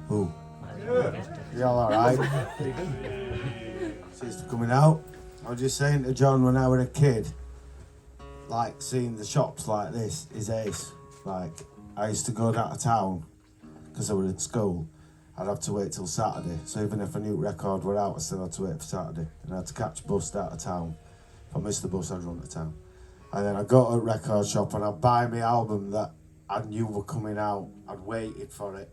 Who? Yeah, alright. She's coming out. I was just saying to John when I was a kid, like seeing the shops like this is ace. Like, I used to go down to town because I was in school. I'd have to wait till Saturday. So even if a new record were out, I still had to wait for Saturday. And I had to catch a bus out of town. If I missed the bus, I'd run to town. And then I'd go to a record shop and I'd buy my album that I knew were coming out. I'd waited for it.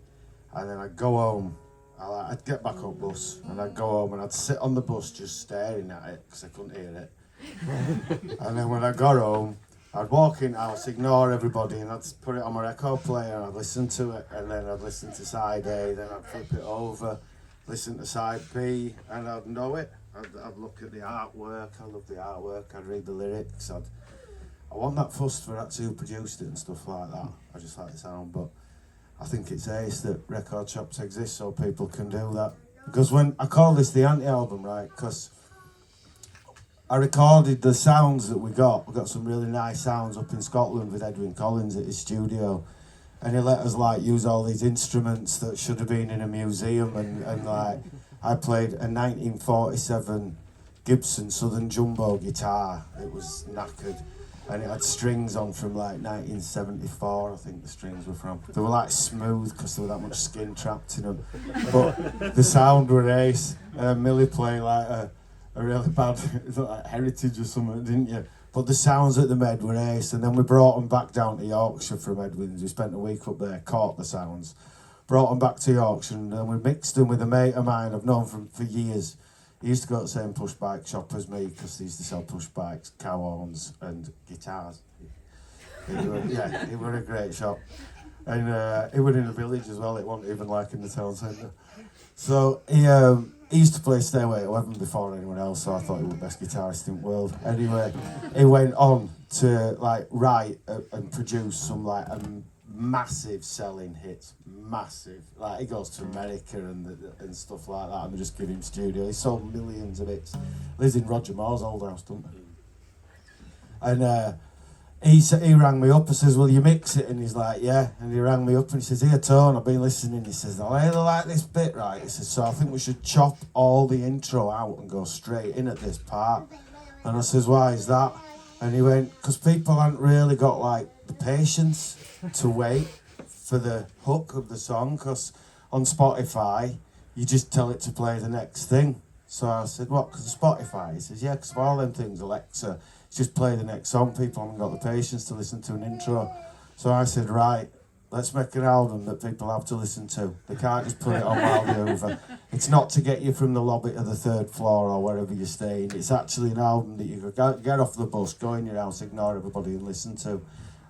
And then I'd go home. I'd get back on bus and I'd go home and I'd sit on the bus just staring at it because I couldn't hear it. And then when I got home, I'd walk in the house, ignore everybody, and I'd put it on my record player and I'd listen to it, and then I'd listen to side A, then I'd flip it over, listen to side B, and I'd know it. I'd look at the artwork, I love the artwork, I'd read the lyrics, I wasn't that fussed for that's who produced it and stuff like that. I just like the sound, but I think it's ace that record shops exist so people can do that. Because when I call this the anti-album, right, because I recorded the sounds that we got some really nice sounds up in Scotland with Edwin Collins at his studio, and he let us like use all these instruments that should have been in a museum, and like I played a 1947 Gibson Southern Jumbo guitar. It was knackered. And it had strings on from like 1974, I think the strings were from. They were like smooth because there was that much skin trapped in them. But the sound were ace. Millie played like a really bad like Heritage or something, didn't you? But the sounds that they made were ace. And then we brought them back down to Yorkshire from Edwin's. We spent a week up there, caught the sounds, brought them back to Yorkshire, and then we mixed them with a mate of mine I've known for years. He used to go to the same push bike shop as me because they used to sell push bikes, cow horns and guitars. It was a great shop. And it was in a village as well, it wasn't even like in the town centre. So he used to play Stairway to Heaven before anyone else, so I thought he was the best guitarist in the world. Anyway, he went on to like write and produce some like massive selling hits, massive. Like he goes to America and stuff like that, and they just give him studio. He sold millions of hits. Lives in Roger Moore's old house, don't he? And he rang me up and says, "Will you mix it?" And he's like, "Yeah." And he rang me up and he says, "Here, Tone, I've been listening." He says, "I really like this bit, right?" He says, "So I think we should chop all the intro out and go straight in at this part." And I says, "Why is that?" And he went, "Because people haven't really got like the patience to wait for the hook of the song, because on Spotify you just tell it to play the next thing." So I said, "What, because of Spotify?" He says, "Yeah, because of all them things, Alexa, just play the next song. People haven't got the patience to listen to an intro." So I said, "Right, let's make an album that people have to listen to. They can't just put it on while they're over. It's not to get you from the lobby to the third floor or wherever you're staying. It's actually an album that you could get off the bus, go in your house, ignore everybody and listen to.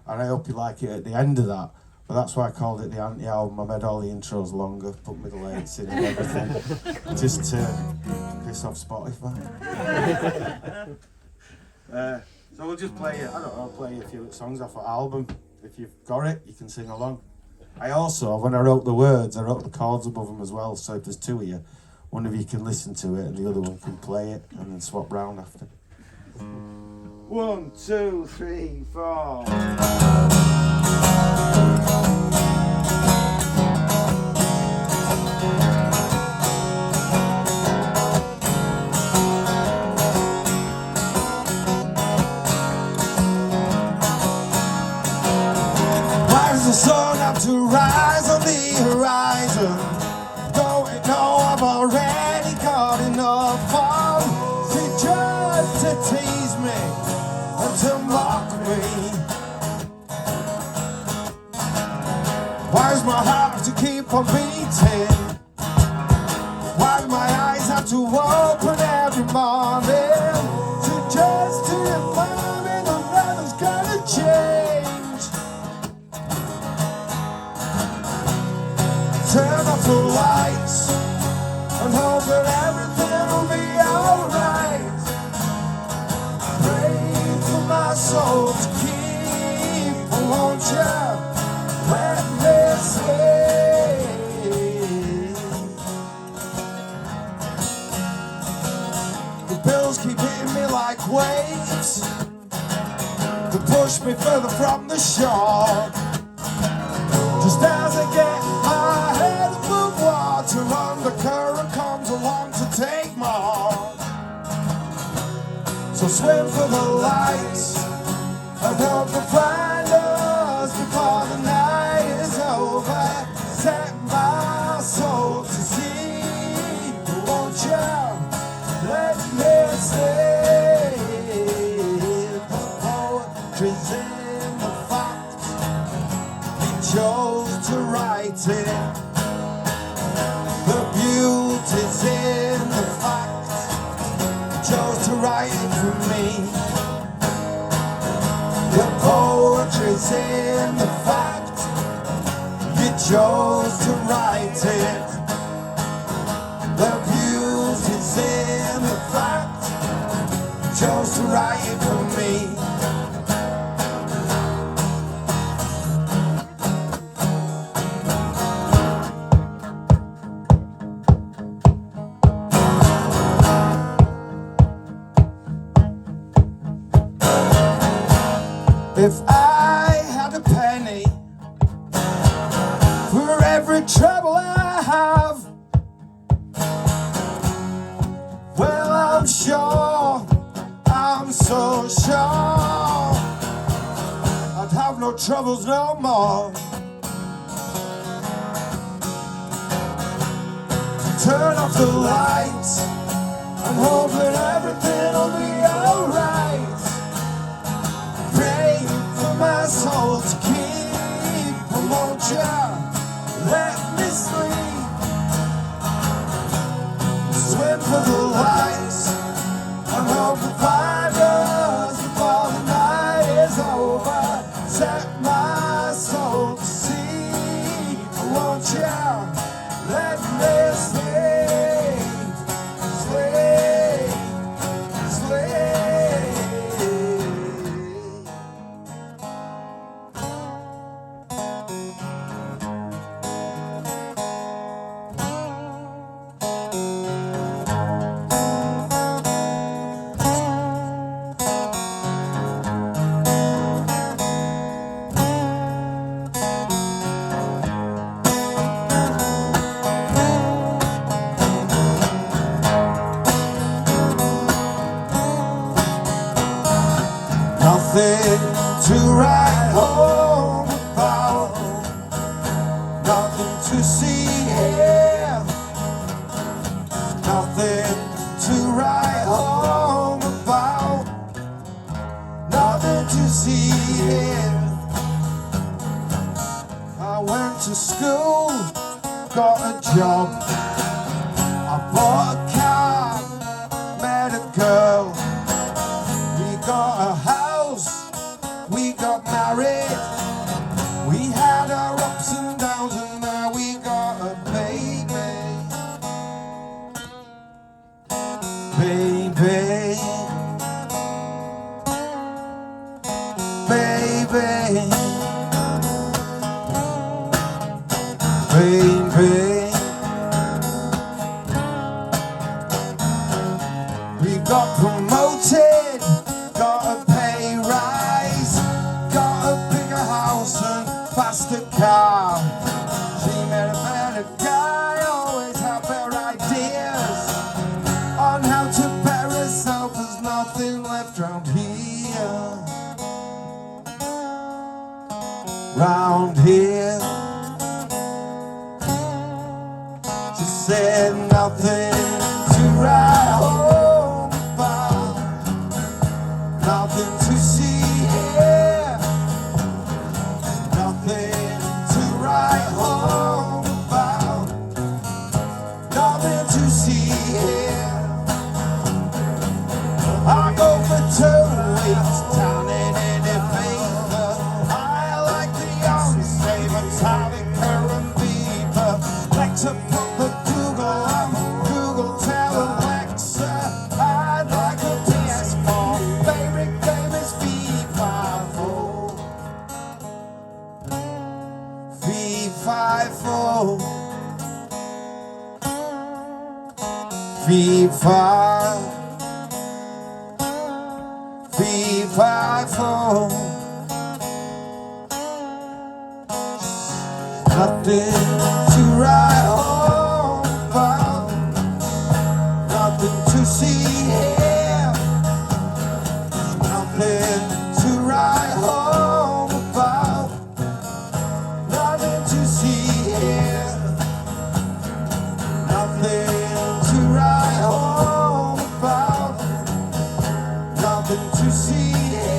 And I hope you like it at the end of that." But that's why I called it the anti-album. I made all the intros longer, put middle eights in and everything, just to piss off Spotify. So we'll just play it. I don't know, play a few songs off an album. If you've got it, you can sing along. I also, when I wrote the words, I wrote the chords above them as well. So if there's two of you, one of you can listen to it and the other one can play it and then swap round after. 1, 2, 3, 4. Why does the sun have to rise on the horizon? Don't you know I've already got enough fun? Is it just to tease me and to mock me? Why does my heart to keep on beating? Why do my eyes have to open every morning just to remind me that nothing's gonna change? Turn off the lights and hope that everything will be alright. Pray for my soul to keep, won't you? Let me stay. The bills keep hitting me like waves. They push me further from the shore. Just as I get swim for the light. I hope to find us before the night is over. Set my soul to sea. Won't you let me stay? The poetry's in the fact he chose to write it. The beauty's in the fact he chose to write it for me. The poetry's in the fact you chose to write it. The beauty's in the fact you chose to write it for me. If I had a penny for every trouble I have, well, I'm sure, I'm so sure I'd have no troubles no more. Turn off the lights, I'm hoping everything'll be alright. Pray for my soul to keep, won't you let me sleep? Swim for the lights, I'm hoping find us before the night is over. Set my soul to sea, won't you let me stay, stay, stay. Nothing to write home about, nothing to see here, nothing to write home about, nothing to see here. I went to school, got a job, I bought a car, met a girl, we got a house, we got married, we had our ups and downs, and now we got a baby. Baby, baby, baby. We got promoted, got a pay rise, got a bigger house and faster car. She met a better guy, always had better ideas on how to better herself. There's nothing left round here, round here. She said nothing to write home about, nothing to see here, nothing to write home about, nothing to see here. I go for 2 weeks down in any fever. I like the young, say metallic current beaver. Like to put the Google on Google, tell Alexa I'd like a PS4. Favorite game is V54. V54. V54. Nothing to write home about, nothing to see here, street.